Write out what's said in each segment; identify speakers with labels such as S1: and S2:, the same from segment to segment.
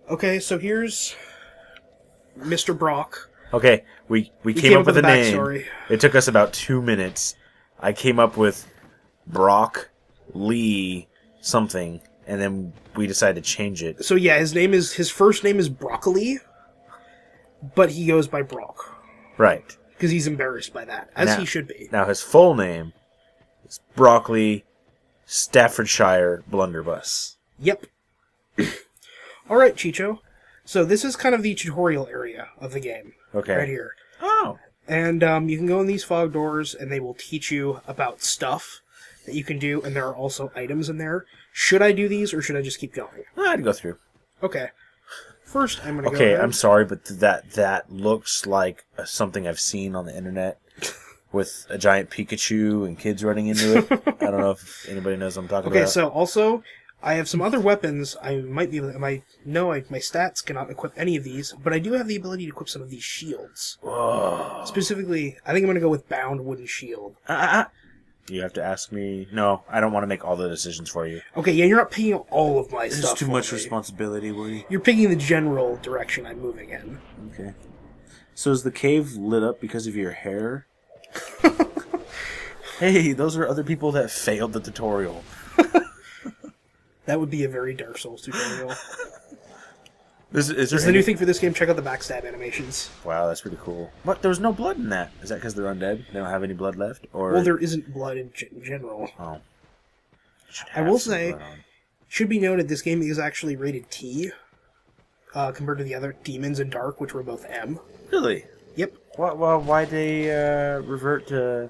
S1: Okay, so here's Mr. Brock.
S2: Okay, we came up with a name.
S1: Backstory.
S2: It took us about 2 minutes. I came up with Brock Lee something, and then we decided to change it.
S1: So yeah, his first name is Broccoli, but he goes by Brock.
S2: Right.
S1: Because he's embarrassed by that, as he should be.
S2: Now his full name is Broccoli Staffordshire Blunderbuss.
S1: Yep. Alright, Chicho. So this is kind of the tutorial area of the game.
S2: Okay.
S1: Right here.
S2: Oh.
S1: And you can go in these fog doors, and they will teach you about stuff that you can do, and there are also items in there. Should I do these, or should I just keep going?
S2: I'd go through.
S1: Okay. First, I'm going to go
S2: Okay,
S1: ahead.
S2: I'm sorry, but that looks like something I've seen on the internet with a giant Pikachu and kids running into it. I don't know if anybody knows what I'm talking about.
S1: Okay, so also, I have some other weapons. I might be able to, my stats cannot equip any of these, but I do have the ability to equip some of these shields.
S2: Whoa.
S1: Specifically, I think I'm going to go with bound wooden shield.
S2: You have to ask me. No, I don't want to make all the decisions for you.
S1: Okay, yeah, you're not picking all of my stuff.
S2: It's too much responsibility, Woody.
S1: You're picking the general direction I'm moving in.
S2: Okay. So is the cave lit up because of your hair? Hey, those are other people that failed the tutorial.
S1: That would be a very Dark Souls tutorial.
S2: Is
S1: the new thing for this game. Check out the backstab animations.
S2: Wow, that's pretty cool. What? There was no blood in that. Is that because they're undead? They don't have any blood left? Or
S1: well, there isn't blood in general.
S2: Oh.
S1: I will say, should be noted, this game is actually rated T, compared to the other Demons and Dark, which were both M.
S2: Really?
S1: Yep.
S2: Why'd they revert to...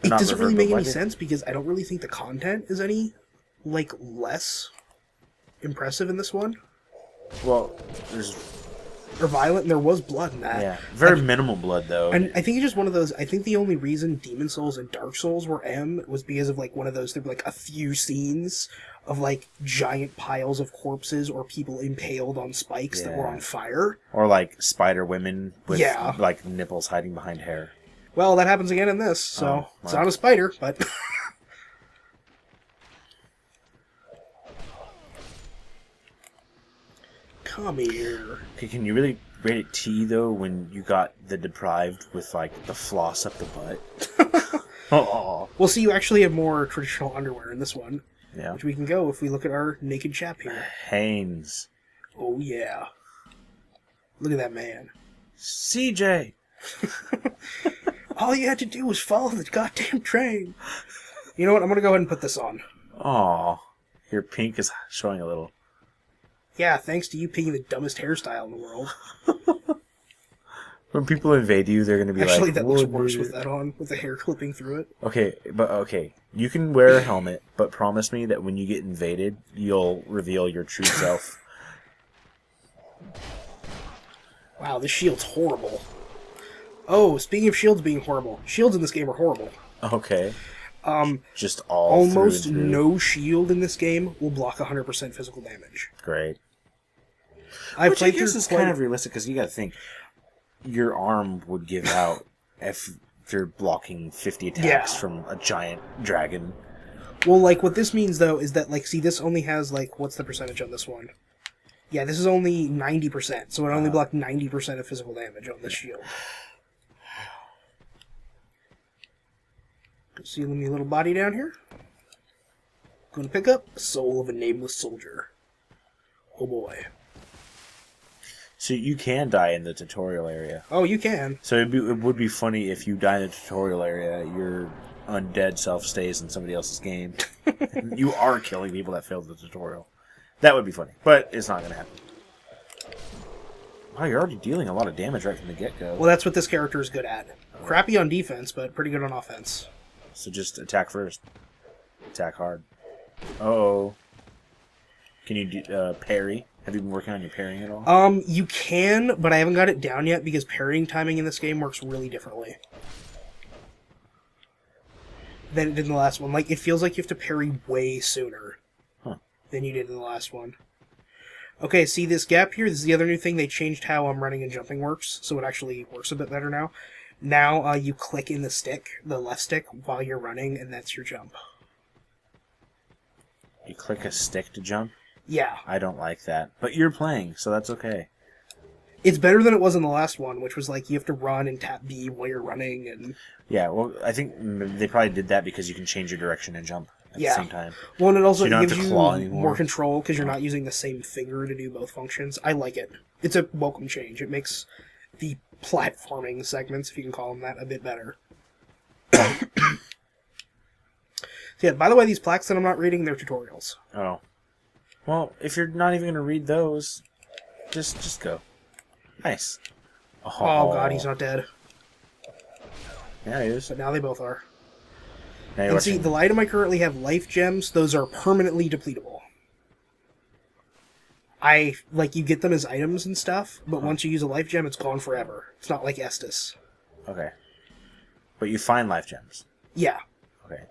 S1: It doesn't really make any sense, because I don't really think the content is any, less impressive in this one.
S2: Well, there's...
S1: Or violent, and there was blood in that.
S2: Yeah, very minimal blood, though.
S1: And I think it's just one of those... I think the only reason Demon Souls and Dark Souls were M was because of, one of those... There were, a few scenes of, giant piles of corpses or people impaled on spikes that were on fire.
S2: Or, spider women with,
S1: Yeah.
S2: nipples hiding behind hair.
S1: Well, that happens again in this, so... It's not a spider, but... Come here.
S2: Okay, can you really rate it T, though, when you got the deprived with, the floss up the butt? Oh.
S1: Well, see, you actually have more traditional underwear in this one.
S2: Yeah.
S1: Which we can go if we look at our naked chap here.
S2: Hanes.
S1: Oh, yeah. Look at that man.
S2: CJ!
S1: All you had to do was follow the goddamn train. You know what? I'm going to go ahead and put this on.
S2: Aw. Your pink is showing a little.
S1: Yeah, thanks to you picking the dumbest hairstyle in the world.
S2: When people invade you, they're going to be
S1: Actually, that looks worse with that on, with the hair clipping through it.
S2: Okay. You can wear a helmet, but promise me that when you get invaded, you'll reveal your true self.
S1: Wow, this shield's horrible. Oh, speaking of shields being horrible, shields in this game are horrible.
S2: Okay. Just
S1: almost
S2: through and through.
S1: No shield in this game will block 100% physical damage.
S2: Great.
S1: Which
S2: I guess is kind of realistic, because you got to think your arm would give out if you're blocking 50 attacks from a giant dragon.
S1: Well, what this means, though, is that, see, this only has, what's the percentage on this one? Yeah, this is only 90%, so it only blocked 90% of physical damage on this shield. See my little body down here? Going to pick up Soul of a Nameless Soldier. Oh boy.
S2: So you can die in the tutorial area.
S1: Oh, you can.
S2: So it would be funny if you die in the tutorial area, your undead self stays in somebody else's game. You are killing people that failed the tutorial. That would be funny, but it's not going to happen. Wow, you're already dealing a lot of damage right from the get-go.
S1: Well, that's what this character is good at. Crappy on defense, but pretty good on offense.
S2: So just attack first. Attack hard. Uh-oh. Can you do parry? Have you been working on your parrying at all?
S1: You can, but I haven't got it down yet because parrying timing in this game works really differently than it did in the last one. It feels like you have to parry way sooner than you did in the last one. Okay, see this gap here? This is the other new thing. They changed how running and jumping works, so it actually works a bit better now. Now, you click in the left stick, while you're running, and that's your jump.
S2: You click a stick to jump?
S1: Yeah.
S2: I don't like that. But you're playing, so that's okay.
S1: It's better than it was in the last one, which was like you have to run and tap B while you're running. And
S2: Yeah, well, I think they probably did that because you can change your direction and jump at the same time.
S1: Well, and it also
S2: So you don't
S1: gives
S2: have to
S1: you
S2: claw anymore.
S1: more control because you're not using the same finger to do both functions. I like it. It's a welcome change. It makes the platforming segments, if you can call them that, a bit better. So yeah, by the way, these plaques that I'm not reading, they're tutorials.
S2: Oh. Well, if you're not even going to read those, just go. Nice.
S1: Oh god, he's not dead.
S2: Yeah, he is.
S1: But now they both are.
S2: Now you're
S1: And see,
S2: watching.
S1: the item I currently have, life gems, those are permanently depletable. You get them as items and stuff, but once you use a life gem, it's gone forever. It's not like Estus.
S2: Okay. But you find life gems.
S1: Yeah.
S2: Okay.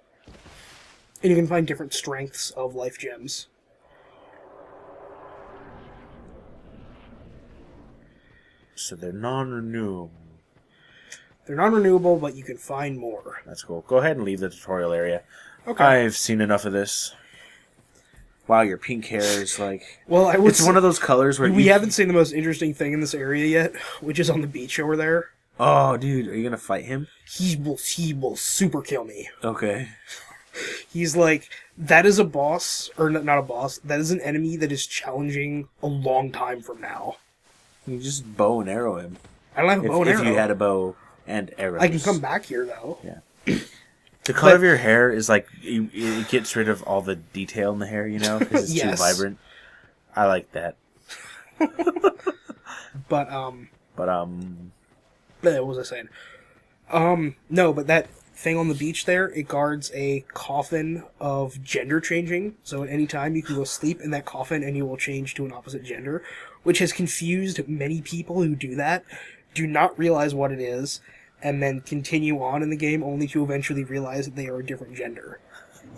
S1: And you can find different strengths of life gems.
S2: So they're non-renewable.
S1: They're non-renewable, but you can find more.
S2: That's cool. Go ahead and leave the tutorial area.
S1: Okay.
S2: I've seen enough of this. Wow, your pink hair is like...
S1: Well, I would
S2: It's one of those colors where
S1: we haven't seen the most interesting thing in this area yet, which is on the beach over there.
S2: Oh, dude, are you going to fight him?
S1: He will super kill me.
S2: Okay.
S1: He's like, that is a boss, or not a boss, that is an enemy that is challenging a long time from now.
S2: You just bow and arrow him.
S1: I don't have a bow and arrow.
S2: If you had a bow and arrows.
S1: I can come back here, though.
S2: Yeah. The color of your hair is like, it gets rid of all the detail in the hair, you know? Because it's too vibrant. I like that.
S1: But, what was I saying? No, but that thing on the beach there, it guards a coffin of gender changing. So at any time you can go sleep in that coffin and you will change to an opposite gender, which has confused many people who do that, do not realize what it is, and then continue on in the game only to eventually realize that they are a different gender.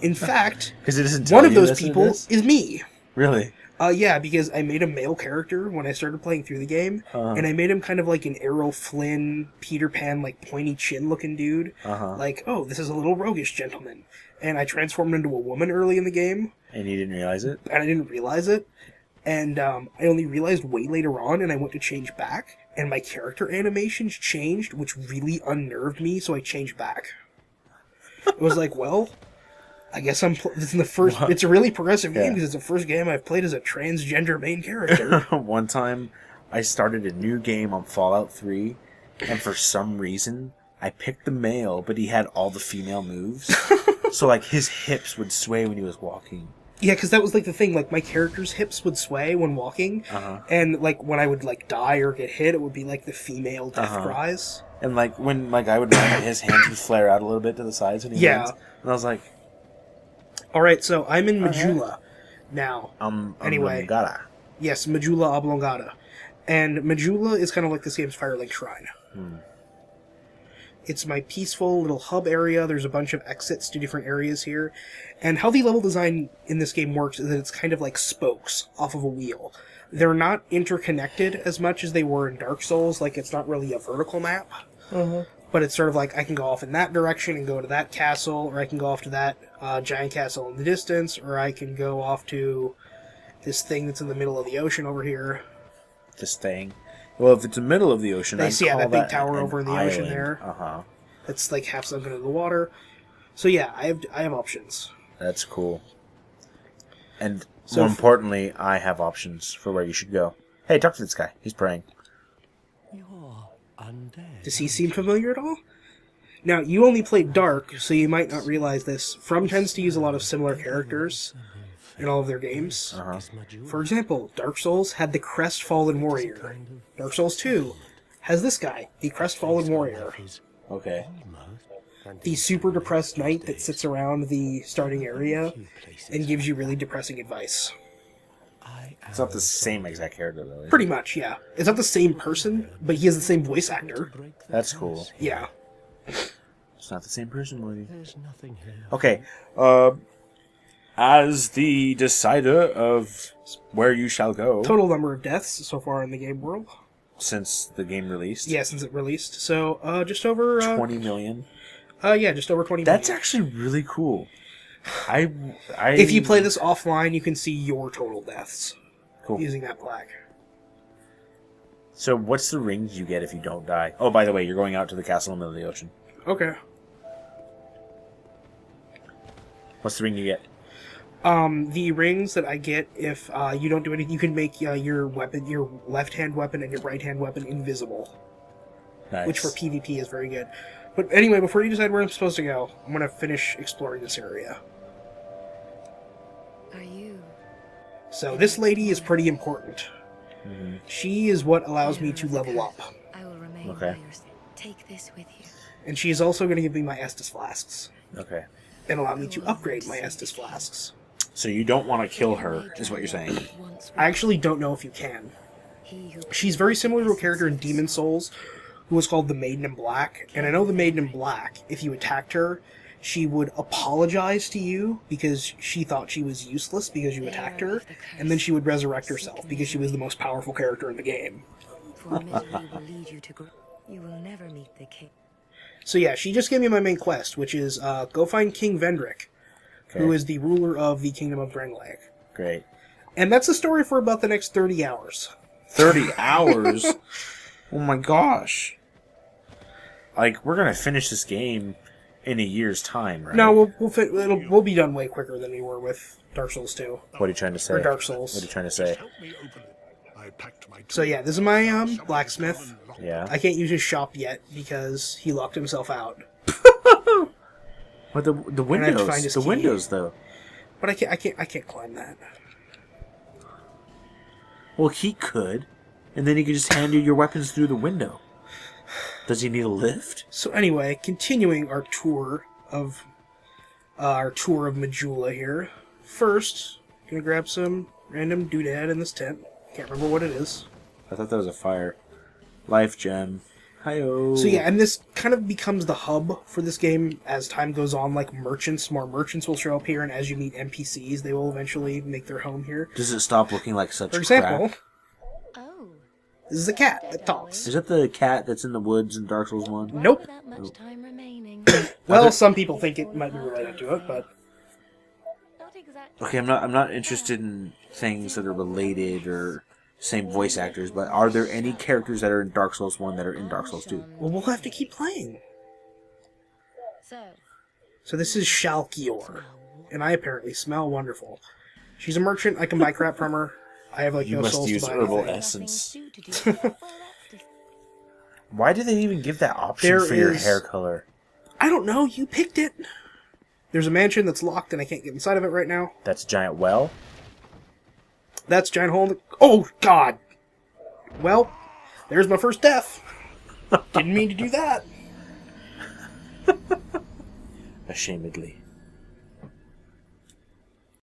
S1: In fact,
S2: it doesn't
S1: one of those people is me.
S2: Really?
S1: Yeah, because I made a male character when I started playing through the game, and I made him kind of like an Errol Flynn, Peter Pan, like pointy chin looking dude. Like, oh, this is a little roguish gentleman. And I transformed into a woman early in the game.
S2: And you didn't realize it?
S1: And I didn't realize it. And I only realized way later on, and I went to change back, and my character animations changed, which really unnerved me, so I changed back. It was like, well... I guess this is the first... What? It's a really progressive game because it's the first game I've played as a transgender main character.
S2: One time, I started a new game on Fallout 3, and for some reason, I picked the male, but he had all the female moves. So, like, his hips would sway when he was walking.
S1: Yeah, because that was, like, the thing. Like, my character's hips would sway when walking, and, like, when I would, like, die or get hit, it would be, like, the female death cries.
S2: And, like, when my guy would run, his hands would flare out a little bit to the sides when he runs. And I was like...
S1: Alright, so I'm in Majula now. Anyway.
S2: Oblongata.
S1: Yes, Majula Oblongata. And Majula is kind of like this game's Firelink Shrine. It's my peaceful little hub area. There's a bunch of exits to different areas here. And how the level design in this game works is that it's kind of like spokes off of a wheel. They're not interconnected as much as they were in Dark Souls. Like, it's not really a vertical map. But it's sort of like, I can go off in that direction and go to that castle, or I can go off to that giant castle in the distance, or I can go off to this thing that's in the middle of the ocean over here.
S2: This thing? Well, if it's the middle of the ocean, I'd call
S1: that big tower over in the ocean
S2: island.
S1: there. That's like half sunken into the water. So yeah, I have options.
S2: That's cool. And more importantly, I have options for where you should go. Hey, talk to this guy. He's praying.
S1: Does he seem familiar at all? Now, you only played Dark, so you might not realize this. From tends to use a lot of similar characters in all of their games. For example, Dark Souls had the Crestfallen Warrior. Dark Souls 2 has this guy, the Crestfallen Warrior.
S2: Okay.
S1: The super depressed knight that sits around the starting area and gives you really depressing advice.
S2: It's not the same exact character, though.
S1: Pretty much, yeah. It's not the same person, but he has the same voice actor.
S2: That's cool.
S1: Yeah.
S2: It's not the same person, Lloydie. Okay. As the decider of where you shall go...
S1: Total number of deaths so far in the game world.
S2: Since the game released?
S1: Yeah, since it released. So, just over...
S2: 20 million?
S1: Yeah, just over 20 million.
S2: That's actually really cool.
S1: If you play this offline, you can see your total deaths using that plaque.
S2: So what's the rings you get if you don't die? Oh, by the way, you're going out to the castle in the middle of the ocean.
S1: Okay.
S2: What's the ring you get?
S1: The rings that I get if you don't do anything, you can make your weapon, your left-hand weapon and your right-hand weapon invisible.
S2: Nice.
S1: Which for PvP is very good. But anyway, before you decide where I'm supposed to go, I'm going to finish exploring this area.
S3: Are you?
S1: So this lady is pretty important.
S2: Mm-hmm.
S1: She is what allows me to level up.
S3: I will remain
S2: Okay.
S3: by your side. Take this with you.
S1: And she is also going to give me my Estus flasks.
S2: Okay.
S1: And allow me to upgrade my Estus flasks.
S2: So you don't want to kill her, is what you're saying.
S1: I actually don't know if you can. She's very similar to a character in Demon Souls who was called the Maiden in Black. And I know the Maiden in Black, if you attacked her, she would apologize to you because she thought she was useless because you attacked her, and then she would resurrect herself because she was the most powerful character in the game.
S3: For misery will lead you to you will never meet the king.
S1: So yeah, she just gave me my main quest, which is go find King Vendrick, who is the ruler of the Kingdom of Drangleic.
S2: Great.
S1: And that's the story for about the next 30 hours.
S2: 30 hours? Oh my gosh. Like, we're going to finish this game in a year's time, right?
S1: No, we'll be done way quicker than we were with Dark Souls 2.
S2: What are you trying to say?
S1: Or Dark Souls.
S2: What are you trying to say?
S1: So yeah, this is my blacksmith.
S2: Yeah.
S1: I can't use his shop yet because he locked himself out.
S2: What the
S1: And I have to find
S2: windows?
S1: his
S2: The
S1: key.
S2: windows, though.
S1: But I can't climb that.
S2: Well, he could, and then he could just hand you your weapons through the window. Does he need a lift?
S1: So anyway, continuing our tour of Majula here. First, gonna grab some random doodad in this tent. Can't remember what it is.
S2: I thought that was a fire. Life gem. Hi-oh.
S1: So yeah, and this kind of becomes the hub for this game as time goes on. Like more merchants will show up here, and as you meet NPCs, they will eventually make their home here.
S2: Does it stop looking like such
S1: For example,
S2: crap?
S3: Oh.
S1: this is a cat that talks.
S2: Is that the cat that's in the woods in Dark Souls 1?
S1: Nope.
S3: That much time remaining.
S1: Well, some people think it might be related to it, but
S3: Not exactly.
S2: Okay, I'm not interested in things that are related or same voice actors, but are there any characters that are in Dark Souls 1 that are in Dark Souls 2?
S1: well, we'll have to keep playing.
S3: So,
S1: So this is Shalkior, and I apparently smell wonderful. She's a merchant. I can buy crap from her. I have
S2: You
S1: no
S2: must
S1: souls
S2: use
S1: to buy
S2: herbal
S1: anything.
S2: essence.
S3: nothing to do. Well, that's
S2: Why do they even give that option
S1: There
S2: for your
S1: is-
S2: hair color?
S1: I don't know. You picked it. There's a mansion that's locked, and I can't get inside of it right now.
S2: That's a giant well?
S1: That's giant hole in the... Oh, God! Well, there's my first death. Didn't mean to do that.
S2: Ashamedly.